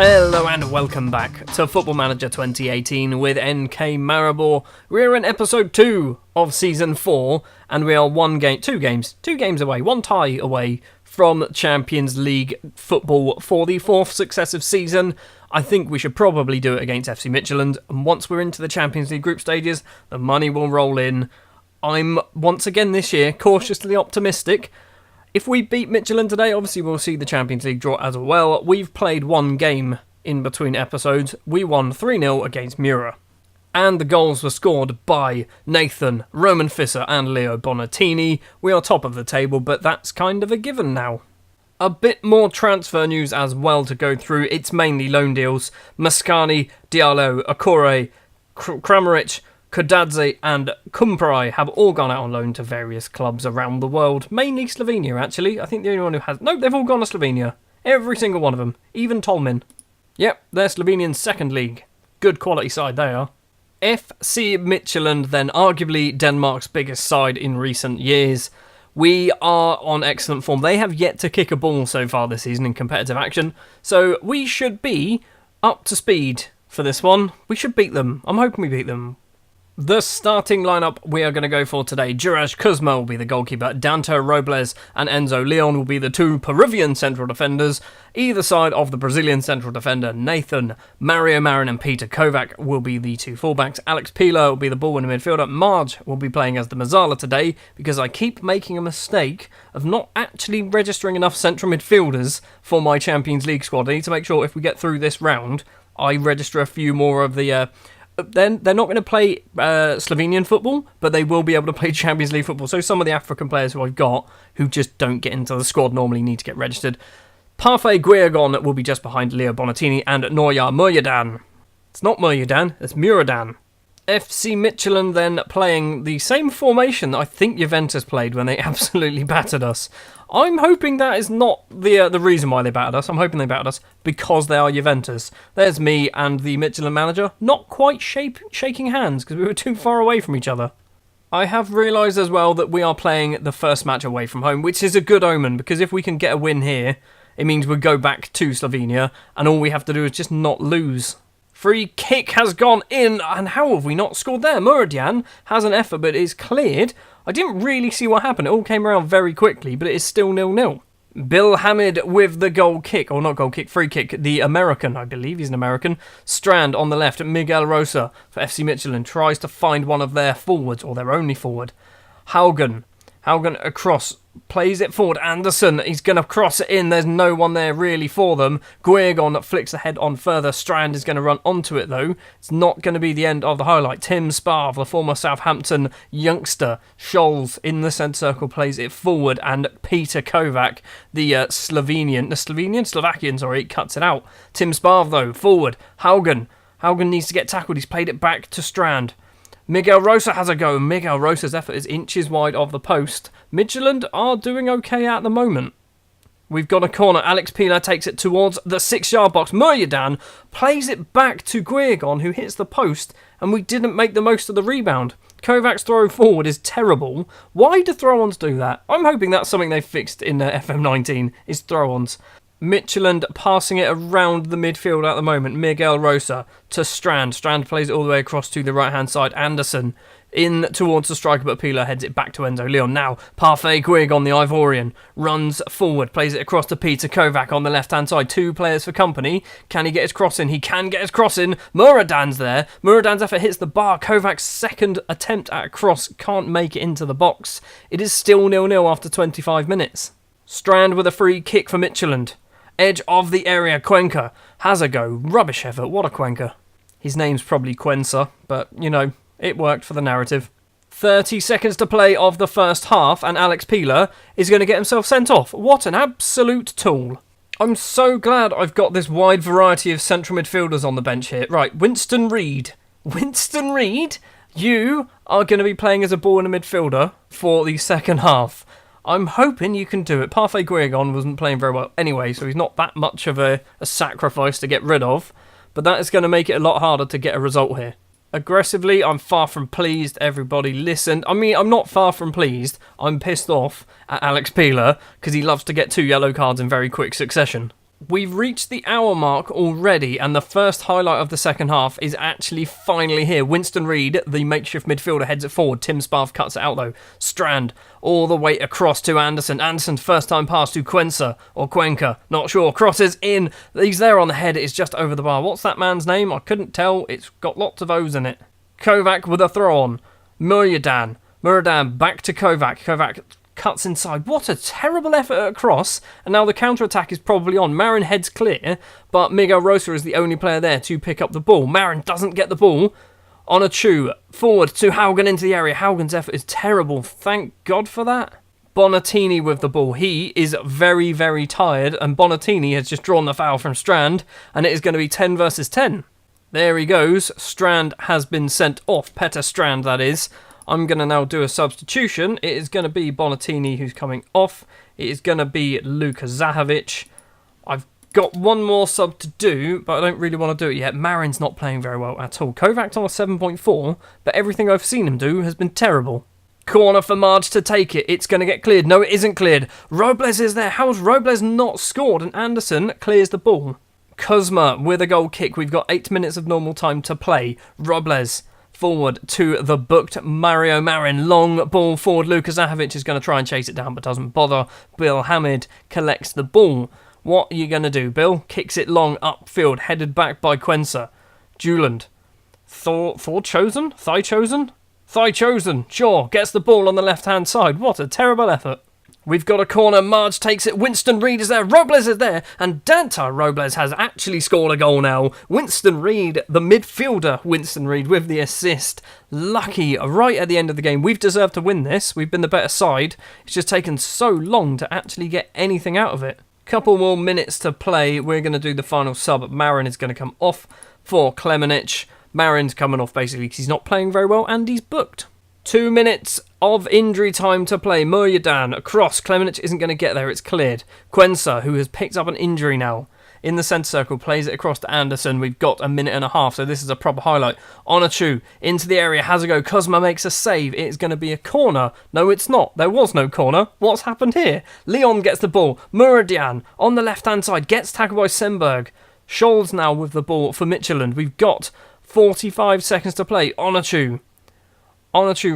Hello and welcome back to Football Manager 2018 with NK Maribor. We're in episode 2 of season 4 and we are two games away, one tie away from Champions League football for the 4th successive season. I think we should probably do it against FC Midtjylland, and once we're into the Champions League group stages, the money will roll in. I'm once again this year cautiously optimistic. If we beat Midtjylland today, obviously we'll see the Champions League draw as well. We've played one game in between episodes. We won 3-0 against Mura. And the goals were scored by Nathan, Roman Fisser and Leo Bonatini. We are top of the table, but that's kind of a given now. A bit more transfer news as well to go through. It's mainly loan deals. Mascani, Diallo, Akore, Kramaric, Kodadze and Kumprai have all gone out on loan to various clubs around the world. Mainly Slovenia, actually. I think the only one who has... No, they've all gone to Slovenia. Every single one of them. Even Tolmin. Yep, they're Slovenia's second league. Good quality side they are. FC Midtjylland, then arguably Denmark's biggest side in recent years. We are on excellent form. They have yet to kick a ball so far this season in competitive action. So we should be up to speed for this one. We should beat them. I'm hoping we beat them. The starting lineup we are going to go for today. Juraj Kuzma will be the goalkeeper. Dante Robles and Enzo Leon will be the two Peruvian central defenders. Either side of the Brazilian central defender, Nathan, Mario Marin and Peter Kovac will be the two fullbacks. Alex Pilar will be the ball-winning midfielder. Marge will be playing as the Mazzala today because I keep making a mistake of not actually registering enough central midfielders for my Champions League squad. I need to make sure if we get through this round, I register a few more of the... Then they're not going to play Slovenian football, but they will be able to play Champions League football. So some of the African players who I've got, who just don't get into the squad, normally need to get registered. Parfait Guiragon will be just behind Leo Bonatini and Noya Muryadan. It's not Muryadan, it's Muradan. FC Midtjylland then playing the same formation that I think Juventus played when they absolutely battered us. I'm hoping that is not the reason why they battered us. I'm hoping they battered us because they are Juventus. There's me and the Midtjylland manager not quite shaking hands because we were too far away from each other. I have realised as well that we are playing the first match away from home, which is a good omen because if we can get a win here, it means we'll go back to Slovenia and all we have to do is just not lose. Free kick has gone in, and how have we not scored there? Muradian has an effort, but is cleared. I didn't really see what happened. It all came around very quickly, but it is still 0-0. Bill Hamid with the goal kick, or not goal kick, free kick. The American, I believe he's an American. Strand on the left. Miguel Rosa for FC Midtjylland tries to find one of their forwards, or their only forward. Haugen across, plays it forward. Anderson, he's going to cross it in. There's no one there really for them. Guiragon flicks the head on further. Strand is going to run onto it though. It's not going to be the end of the highlight. Tim Sparv, the former Southampton youngster. Scholes in the centre circle plays it forward. And Peter Kovac, the Slovakian, cuts it out. Tim Sparv though, forward. Haugen needs to get tackled. He's played it back to Strand. Miguel Rosa has a go. Miguel Rosa's effort is inches wide of the post. Midtjylland are doing okay at the moment. We've got a corner. Alex Pilar takes it towards the 6-yard box. Muryadan plays it back to Guiragon, who hits the post, and we didn't make the most of the rebound. Kovac's throw forward is terrible. Why do throw-ons do that? I'm hoping that's something they've fixed in FM19, is throw-ons. Midtjylland passing it around the midfield at the moment. Miguel Rosa to Strand. Strand plays it all the way across to the right-hand side. Anderson in towards the striker, but Pilar heads it back to Enzo Leon. Now, Parfait Guiragon, the Ivorian, runs forward, plays it across to Peter Kovac on the left-hand side. 2 players for company. Can he get his cross in? He can get his cross in. Muradan's there. Muradan's effort hits the bar. Kovac's second attempt at a cross can't make it into the box. It is still 0-0 after 25 minutes. Strand with a free kick for Midtjylland. Edge of the area, Cuenca has a go. Rubbish effort, what a Cuenca. His name's probably Quensa, but, you know, it worked for the narrative. 30 seconds to play of the first half, and Alex Pilar is going to get himself sent off. What an absolute tool. I'm so glad I've got this wide variety of central midfielders on the bench here. Right, Winston Reid. Winston Reid, you are going to be playing as a ball in a midfielder for the second half. I'm hoping you can do it. Parfait Guiragon wasn't playing very well anyway, so he's not that much of a sacrifice to get rid of. But that is going to make it a lot harder to get a result here. Aggressively, I'm far from pleased. Everybody listen. I mean, I'm not far from pleased. I'm pissed off at Alex Pilar because he loves to get 2 yellow cards in very quick succession. We've reached the hour mark already, and the first highlight of the second half is actually finally here. Winston Reid, the makeshift midfielder, heads it forward. Tim Sparv cuts it out though. Strand all the way across to Anderson. Anderson's first time pass to Cuenca, not sure. Crosses in. He's there on the head. It's just over the bar. What's that man's name? I couldn't tell. It's got lots of O's in it. Kovac with a throw on. Muradan back to Kovac. Kovac cuts inside. What a terrible effort at a cross. And now the counter-attack is probably on. Marin heads clear, but Miguel Rosa is the only player there to pick up the ball. Marin doesn't get the ball. On a chew. Forward to Haugen into the area. Haugen's effort is terrible. Thank God for that. Bonatini with the ball. He is very, very tired, and Bonatini has just drawn the foul from Strand, and it is going to be 10 versus 10. There he goes. Strand has been sent off. Petter Strand, that is. I'm going to now do a substitution. It is going to be Bonatini who's coming off. It is going to be Luka Zahovic. I've got one more sub to do, but I don't really want to do it yet. Marin's not playing very well at all. Kovac's on a 7.4, but everything I've seen him do has been terrible. Corner for Marge to take it. It's going to get cleared. No, it isn't cleared. Robles is there. How's Robles not scored? And Anderson clears the ball. Kuzma with a goal kick. We've got 8 minutes of normal time to play. Robles forward to the booked Mario Marin. Long ball forward. Luka Zahovic is going to try and chase it down, but doesn't bother. Bill Hamid collects the ball. What are you going to do, Bill? Kicks it long upfield, headed back by Quensa. Juland. Thigh chosen. Sure, gets the ball on the left-hand side. What a terrible effort. We've got a corner. Marge takes it. Winston Reid is there. Robles is there. And Danta Robles has actually scored a goal now. Winston Reid, the midfielder, Winston Reid with the assist. Lucky right at the end of the game. We've deserved to win this. We've been the better side. It's just taken so long to actually get anything out of it. Couple more minutes to play. We're going to do the final sub. Marin is going to come off for Klemenic. Marin's coming off basically because he's not playing very well and he's booked. 2 minutes of injury time to play. Muryadan across. Klemenic isn't going to get there. It's cleared. Quensa, who has picked up an injury now, in the centre circle, plays it across to Anderson. We've got a minute and a half, so this is a proper highlight. Onachu into the area. Has a go. Kuzma makes a save. It's going to be a corner. No, it's not. There was no corner. What's happened here? Leon gets the ball. Muradian on the left-hand side. Gets tackled by Semberg. Scholz now with the ball for Midtjylland. We've got 45 seconds to play. Onachu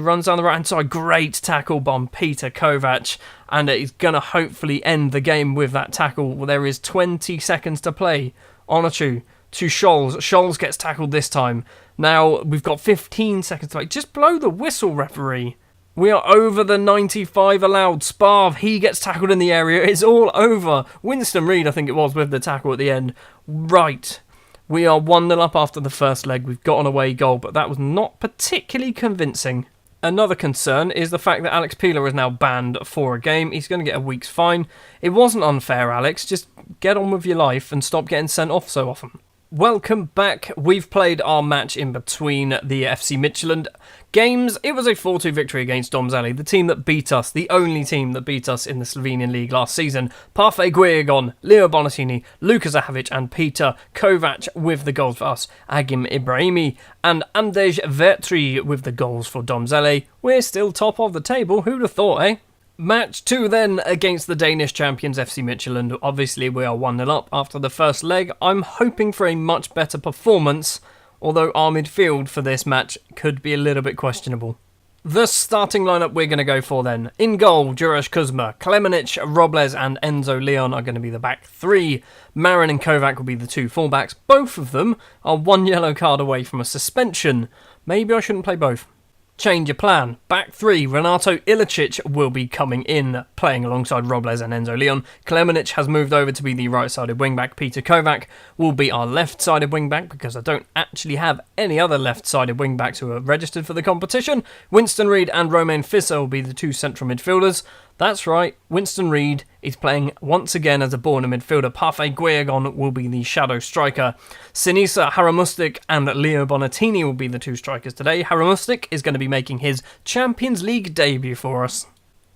runs down the right-hand side. Great tackle by Peter Kovac. And he's going to hopefully end the game with that tackle. There is 20 seconds to play. Onachu to Scholz. Scholz gets tackled this time. Now we've got 15 seconds to play. Just blow the whistle, referee. We are over the 95 allowed. Sparv, he gets tackled in the area. It's all over. Winston Reid, I think it was, with the tackle at the end. Right. We are 1-0 up after the first leg. We've got an away goal, but that was not particularly convincing. Another concern is the fact that Alex Peeler is now banned for a game. He's going to get a week's fine. It wasn't unfair, Alex. Just get on with your life and stop getting sent off so often. Welcome back. We've played our match in between the FC Midtjylland games. It was a 4-2 victory against Domzale, the team that beat us, the only team that beat us in the Slovenian League last season. Parfait Guegon, Leo Bonatini, Luka Zahovic and Peter Kovac with the goals for us. Agim Ibrahimi and Andej Vertri with the goals for Domzale. We're still top of the table. Who'd have thought, eh? Match 2 then against the Danish champions FC Midtjylland. Obviously we are 1-0 up after the first leg. I'm hoping for a much better performance, although our midfield for this match could be a little bit questionable. The starting lineup we're going to go for then. In goal, Juraj Kuzma, Klemenic, Robles and Enzo Leon are going to be the back three. Marin and Kovac will be the two fullbacks. Both of them are 1 yellow card away from a suspension. Maybe I shouldn't play both. Change your plan. Back three, Renato Ilicic will be coming in, playing alongside Robles and Enzo Leon. Klemenic has moved over to be the right-sided wing-back. Peter Kovac will be our left-sided wing-back because I don't actually have any other left-sided wing-backs who are registered for the competition. Winston Reid and Romain Fissa will be the two central midfielders. That's right, Winston Reid is playing once again as a born midfielder. Parfait Guegon will be the shadow striker. Sinisa Haramustic and Leo Bonatini will be the two strikers today. Haramustic is going to be making his Champions League debut for us.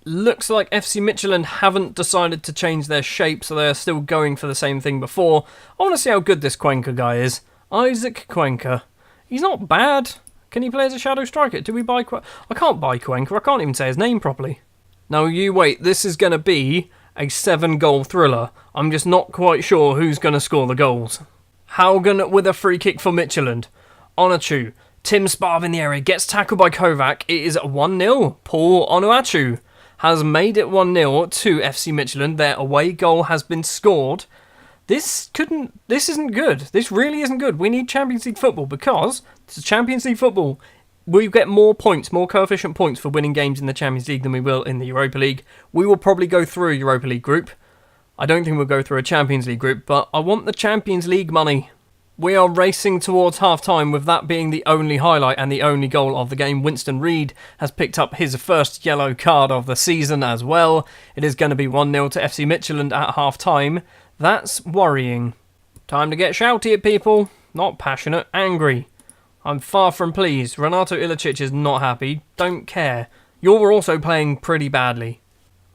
Looks like FC Midtjylland haven't decided to change their shape, so they're still going for the same thing before. I want to see how good this Cuenca guy is. Isaac Cuenca. He's not bad. Can he play as a shadow striker? Do we buy Cuenca? I can't buy Cuenca. I can't even say his name properly. Now you wait, this is going to be a 7-goal thriller. I'm just not quite sure who's going to score the goals. Haugen with a free kick for Midtjylland. Onuachu. Tim Sparv in the area, gets tackled by Kovac. It is 1-0. Paul Onuachu has made it 1-0 to FC Midtjylland. Their away goal has been scored. This isn't good. This really isn't good. We need Champions League football, because it's Champions League football. We get more points, more coefficient points for winning games in the Champions League than we will in the Europa League. We will probably go through a Europa League group. I don't think we'll go through a Champions League group, but I want the Champions League money. We are racing towards half-time, with that being the only highlight and the only goal of the game. Winston Reid has picked up his first yellow card of the season as well. It is going to be 1-0 to FC Midtjylland at half-time. That's worrying. Time to get shouty at people. Not passionate, angry. I'm far from pleased. Renato Ilicic is not happy. Don't care. You're also playing pretty badly.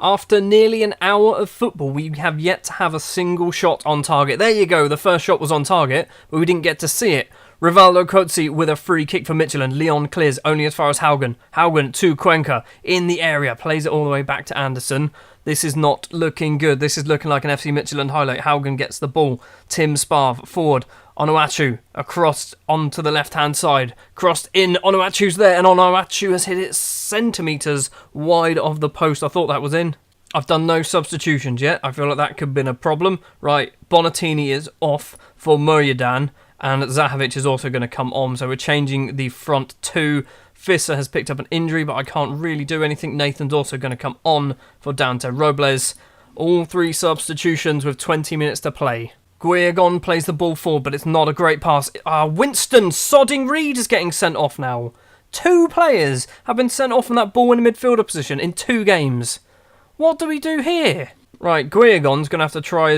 After nearly an hour of football, we have yet to have a single shot on target. There you go, the first shot was on target, but we didn't get to see it. Rivaldo Kotzi with a free kick for Midtjylland. Leon clears only as far as Haugen. Haugen to Cuenca in the area, plays it all the way back to Anderson. This is not looking good. This is looking like an FC Midtjylland highlight. Haugen gets the ball. Tim Sparv forward. Onuachu across onto the left-hand side. Crossed in. Onuachu's there, and Onuachu has hit it centimetres wide of the post. I thought that was in. I've done no substitutions yet. I feel like that could have been a problem. Right, Bonatini is off for Muryadan, and Zahovic is also going to come on. So we're changing the front two. Fisser has picked up an injury, but I can't really do anything. Nathan's also going to come on for Dante Robles. All three substitutions with 20 minutes to play. Guillagon plays the ball forward, but it's not a great pass. Winston Sodding Reid is getting sent off now. 2 players have been sent off from that ball in the midfielder position in 2 games. What do we do here? Right, Guillagon's going to have to try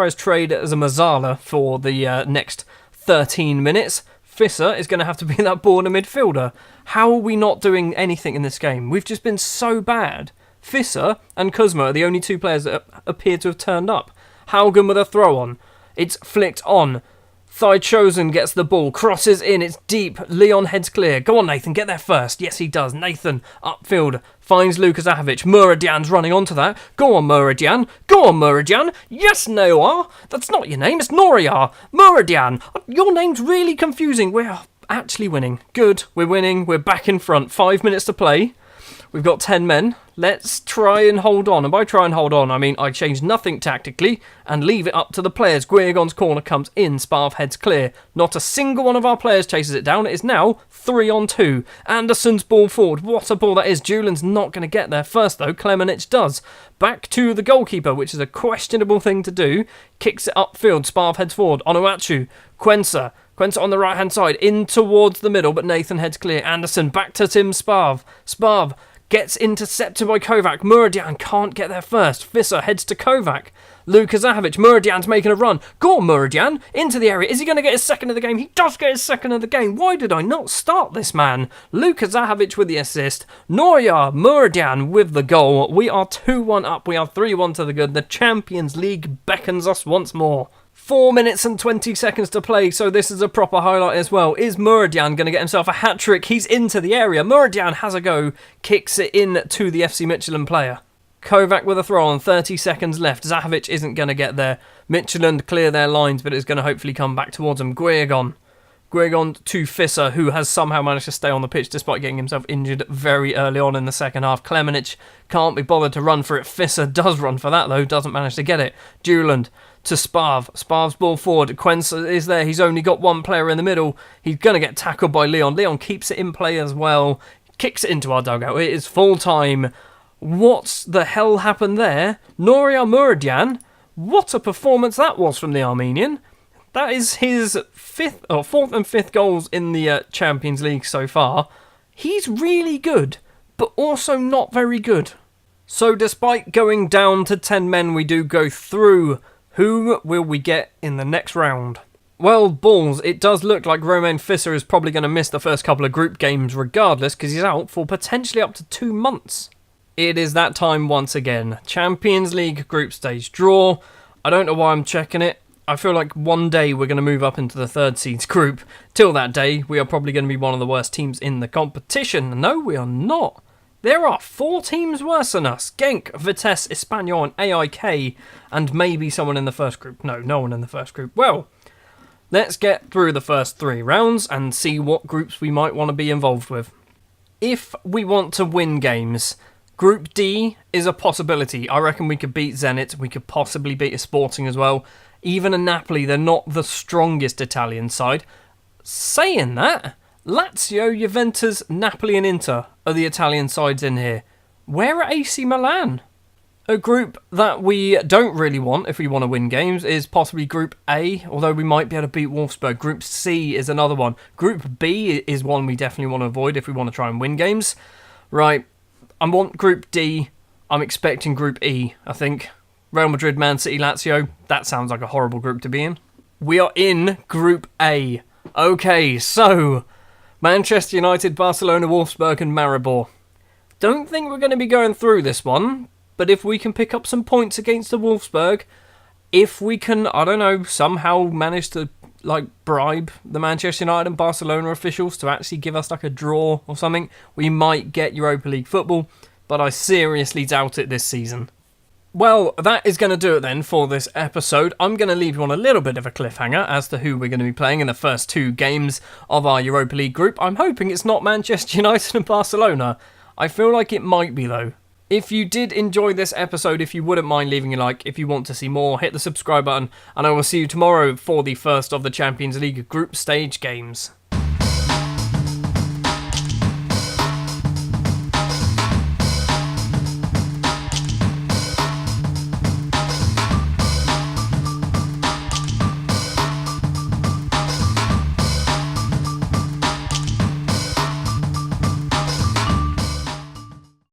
his trade as a Mazzala for the next 13 minutes. Fisser is going to have to be that ball in the midfielder. How are we not doing anything in this game? We've just been so bad. Fisser and Kuzma are the only 2 players that appear to have turned up. Haugen with a throw on. It's flicked on. Chosen gets the ball, crosses in, it's deep. Leon heads clear. Go on, Nathan, get there first. Yes, he does. Nathan, upfield, finds Luka Zahovic. Muradian's running onto that. Go on, Muradian. Go on, Muradian. Yes, Noah. That's not your name, it's Noria. Muradian. Your name's really confusing. We're actually winning. Good, we're winning. We're back in front. 5 minutes to play. We've got 10 men. Let's try and hold on. And by try and hold on, I mean I change nothing tactically and leave it up to the players. Guillagon's corner comes in. Sparv heads clear. Not a single one of our players chases it down. It is now 3-on-2. Anderson's ball forward. What a ball that is. Julian's not going to get there first, though. Klemenic does. Back to the goalkeeper, which is a questionable thing to do. Kicks it upfield. Sparv heads forward. Onuachu. Quensa on the right-hand side. In towards the middle, but Nathan heads clear. Anderson back to Tim Sparv. Sparv gets intercepted by Kovac. Muradian can't get there first. Fisser heads to Kovac. Luka Zahovic. Muradian's making a run. Go on, Muradian. Into the area. Is he going to get his second of the game? He does get his second of the game. Why did I not start this man? Luka Zahovic with the assist. Noya Muradian with the goal. We are 2-1 up. We are 3-1 to the good. The Champions League beckons us once more. 4 minutes and 20 seconds to play, so this is a proper highlight as well. Is Muradian going to get himself a hat-trick? He's into the area. Muradian has a go, kicks it in to the FC Midtjylland player. Kovac with a throw on, 30 seconds left. Zahovic isn't going to get there. Midtjylland clear their lines, but it's going to hopefully come back towards him. Guillagon to Fisser, who has somehow managed to stay on the pitch despite getting himself injured very early on in the second half. Klemenic can't be bothered to run for it. Fisser does run for that, though, doesn't manage to get it. Juland to Sparv. Sparv's ball forward. Quensa is there. He's only got one player in the middle. He's going to get tackled by Leon. Leon keeps it in play as well. Kicks it into our dugout. It is full time. What the hell happened there? Noria Muradian. What a performance that was from the Armenian. That is his fourth and fifth goals in the Champions League so far. He's really good, but also not very good. So despite going down to 10 men, we do go through. Who will we get in the next round? Well, balls, it does look like Romain Fisser is probably going to miss the first couple of group games regardless, because he's out for potentially up to 2 months. It is that time once again. Champions League group stage draw. I don't know why I'm checking it. I feel like one day we're going to move up into the third seeds group. Till that day, we are probably going to be one of the worst teams in the competition. No, we are not. There are 4 teams worse than us. Genk, Vitesse, Espanyol and AIK, and maybe someone in the first group. No one in the first group. Well, let's get through the first 3 rounds and see what groups we might want to be involved with. If we want to win games, Group D is a possibility. I reckon we could beat Zenit. We could possibly beat a Sporting as well. Even a Napoli, they're not the strongest Italian side. Saying that, Lazio, Juventus, Napoli and Inter are the Italian sides in here. Where are AC Milan? A group that we don't really want if we want to win games is possibly Group A, although we might be able to beat Wolfsburg. Group C is another one. Group B is one we definitely want to avoid if we want to try and win games. Right, I want Group D. I'm expecting Group E, I think. Real Madrid, Man City, Lazio. That sounds like a horrible group to be in. We are in Group A. Okay, so Manchester United, Barcelona, Wolfsburg and Maribor. Don't think we're going to be going through this one, but if we can pick up some points against the Wolfsburg, if we can, I don't know, somehow manage to bribe the Manchester United and Barcelona officials to actually give us a draw or something, we might get Europa League football, but I seriously doubt it this season. Well, that is going to do it then for this episode. I'm going to leave you on a little bit of a cliffhanger as to who we're going to be playing in the first 2 games of our Europa League group. I'm hoping it's not Manchester United and Barcelona. I feel like it might be though. If you did enjoy this episode, if you wouldn't mind leaving a like, if you want to see more, hit the subscribe button, and I will see you tomorrow for the first of the Champions League group stage games.